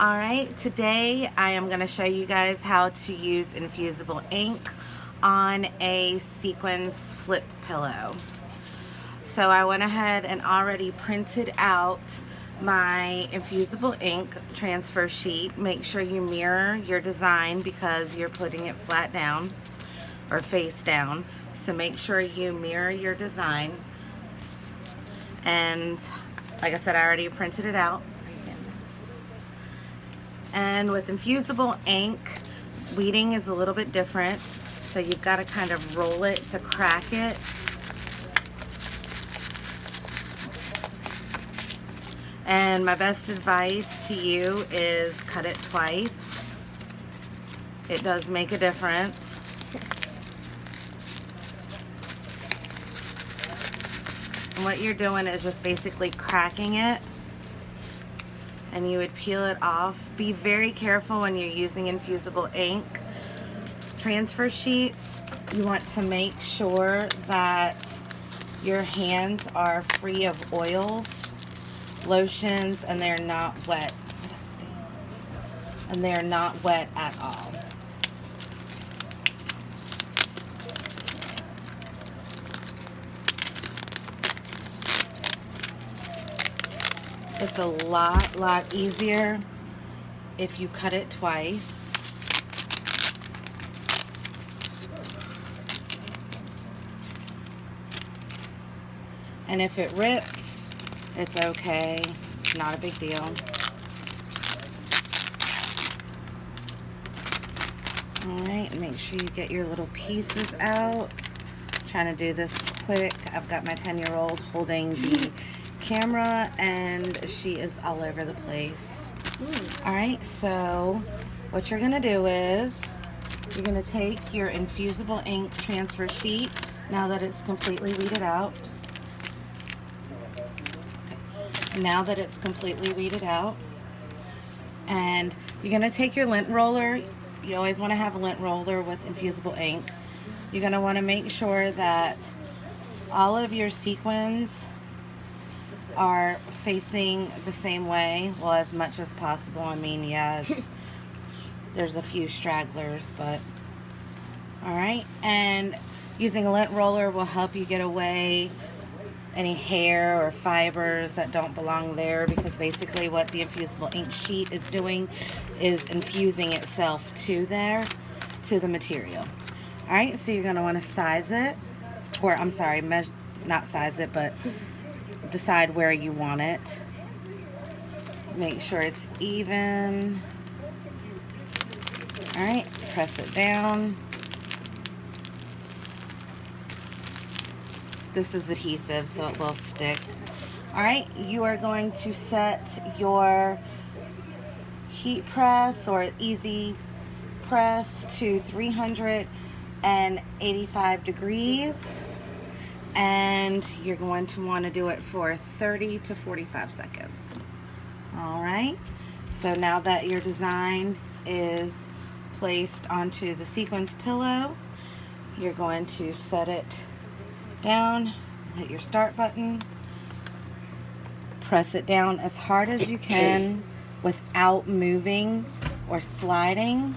Alright, today I am going to show you guys how to use infusible ink on a sequins flip pillow. So I went ahead and already printed out my infusible ink transfer sheet. Make sure you mirror your design because you're putting it flat down or face down. So make sure you mirror your design. And like I said, I already printed it out. And with infusible ink, weeding is a little bit different. So you've got to kind of roll it to crack it. And my best advice to you is cut it twice. It does make a difference. And what you're doing is just basically cracking it. And you would peel it off. Be very careful when you're using infusible ink transfer sheets. You want to make sure that your hands are free of oils, lotions, and they're not wet. And they're not wet at all. It's a lot easier if you cut it twice. And if it rips, it's okay. Not a big deal. Alright, make sure you get your little pieces out. I'm trying to do this quick. I've got my 10-year-old holding the camera and she is all over the place. Alright, so what you're going to do is you're going to take your infusible ink transfer sheet now that it's completely weeded out. Now that it's completely weeded out, and you're going to take your lint roller. You always want to have a lint roller with infusible ink. You're going to want to make sure that all of your sequins are facing the same way, well, as much as possible. I mean, yes, there's a few stragglers, but alright. And using a lint roller will help you get away any hair or fibers that don't belong there, because basically what the infusible ink sheet is doing is infusing itself to the material. Alright, so you're going to want to size it, or I'm sorry, not size it, but decide where you want it. Make sure it's even. Alright, press it down. This is adhesive, so it will stick. Alright, you are going to set your heat press or easy press to 385 degrees. And you're going to want to do it for 30 to 45 seconds. Alright, so now that your design is placed onto the sequins pillow, you're going to set it down, hit your start button, press it down as hard as you can without moving or sliding.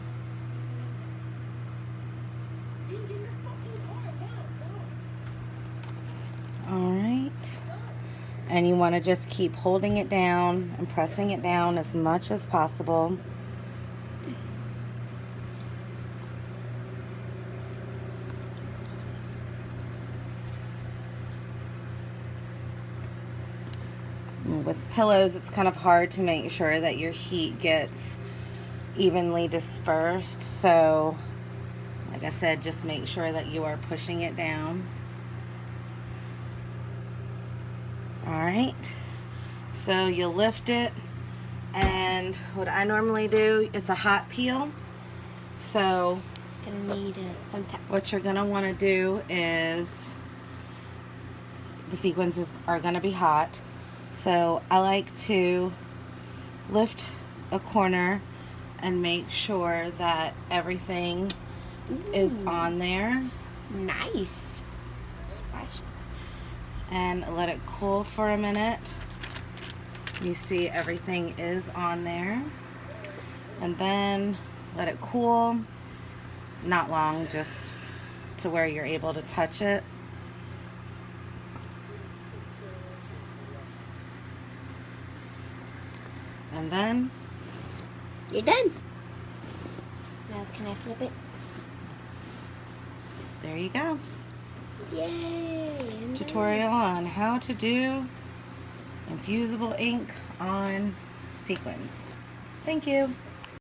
Alright, and you want to just keep holding it down and pressing it down as much as possible. With pillows, it's kind of hard to make sure that your heat gets evenly dispersed, so like I said, just make sure that you are pushing it down. Alright, so you'll lift it, and what I normally do, it's a hot peel, so what you're going to want to do is, the sequins are going to be hot, so I like to lift a corner and make sure that everything is on there. Nice. And let it cool for a minute. You see everything is on there. and then let it cool. Not long, just to where you're able to touch it. And then you're done. Now can I flip it? There you go. Yay! Tutorial on how to do infusible ink on sequins. Thank you.